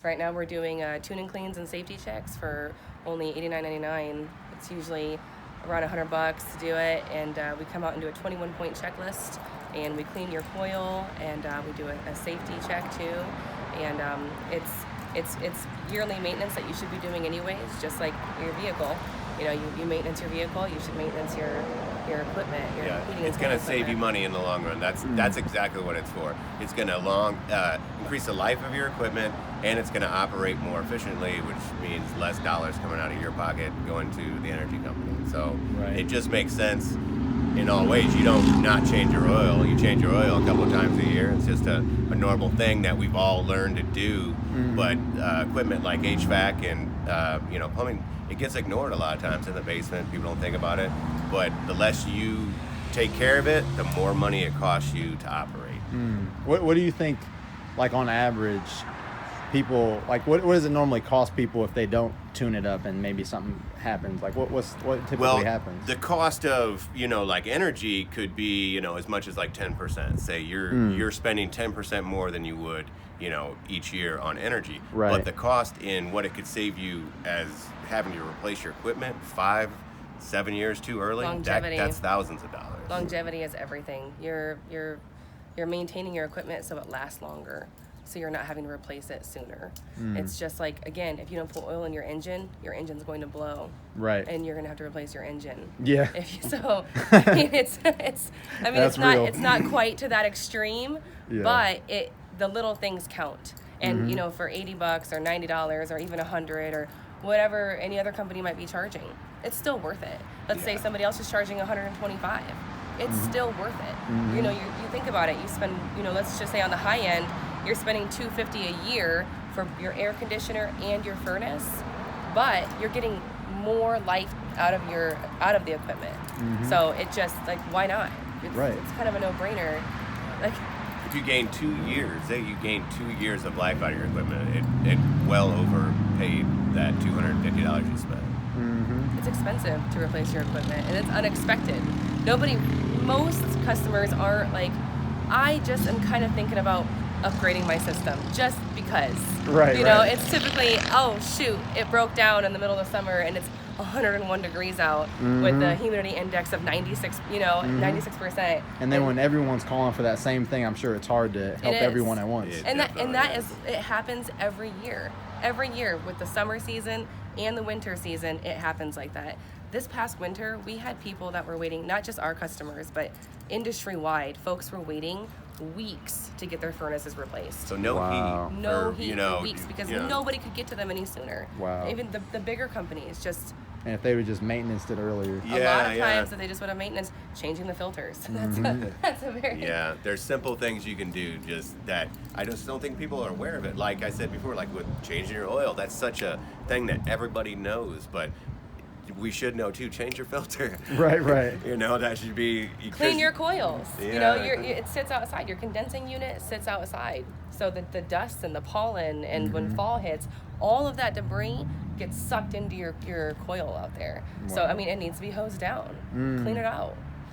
Right now we're doing tuning cleans and safety checks for only $89.99. It's usually around $100 to do it, and we come out and do a 21-point checklist, and we clean your coil, and we do a safety check too, and it's yearly maintenance that you should be doing anyways, just like your vehicle. You know, you maintenance your vehicle, you should maintenance your equipment. Your heating it's going to save you money in the long run. That's exactly what it's for. It's going to increase the life of your equipment, and it's going to operate more efficiently, which means less dollars coming out of your pocket going to the energy company. So It just makes sense in all ways. You don't not change your oil. You change your oil a couple of times a year. It's just a normal thing that we've all learned to do. But equipment like HVAC and plumbing, it gets ignored a lot of times in the basement. People don't think about it. But the less you take care of it, the more money it costs you to operate. What do you think, like on average, people, like what does it normally cost people if they don't tune it up and maybe something happens? Like what typically happens? The cost of, like energy could be, as much as like 10%. Say you're spending 10% more than you would, each year on energy. Right. But the cost in what it could save you as having to replace your equipment 5-7 years too early, that's thousands of dollars. Longevity is everything. You're maintaining your equipment so it lasts longer, so you're not having to replace it sooner. It's just like, again, if you don't put oil in your engine's going to blow. Right. And you're going to have to replace your engine. Yeah. It's not quite to that extreme, but the little things count. And for $80 or $90 or even $100 or whatever any other company might be charging, it's still worth it. Let's say somebody else is charging $125. It's still worth it. You think about it. You spend, let's just say on the high end, you're spending $250 a year for your air conditioner and your furnace, but you're getting more life out of the equipment. So it just, like, why not? It's kind of a no-brainer. Like, if you gain 2 years, say you gain 2 years of life out of your equipment, it well overpaid that $250 you spent. It's expensive to replace your equipment, and it's unexpected. Most customers aren't like, I just am kind of thinking about upgrading my system just because. Right. It's typically, oh shoot, it broke down in the middle of the summer and it's 101 degrees out with the humidity index of 96, 96%. And then when everyone's calling for that same thing, I'm sure it's hard to help everyone at once. It happens every year. Every year with the summer season and the winter season, it happens like that. This past winter, we had people that were waiting, not just our customers, but industry-wide. Folks were waiting weeks to get their furnaces replaced. So no heat for weeks because nobody could get to them any sooner. Wow. Even the bigger companies just... And if they would just maintenance it earlier. A lot of times that they just would have maintenance, changing the filters. That's a very... Yeah, there's simple things you can do just that I just don't think people are aware of it. Like I said before, like with changing your oil, that's such a thing that everybody knows, but we should know too, change your filter. Right. That should be... Clean your coils. Yeah. It sits outside. Your condensing unit sits outside. So that the dust and the pollen and when fall hits, all of that debris gets sucked into your coil out there. Wow. So, it needs to be hosed down. Clean it out.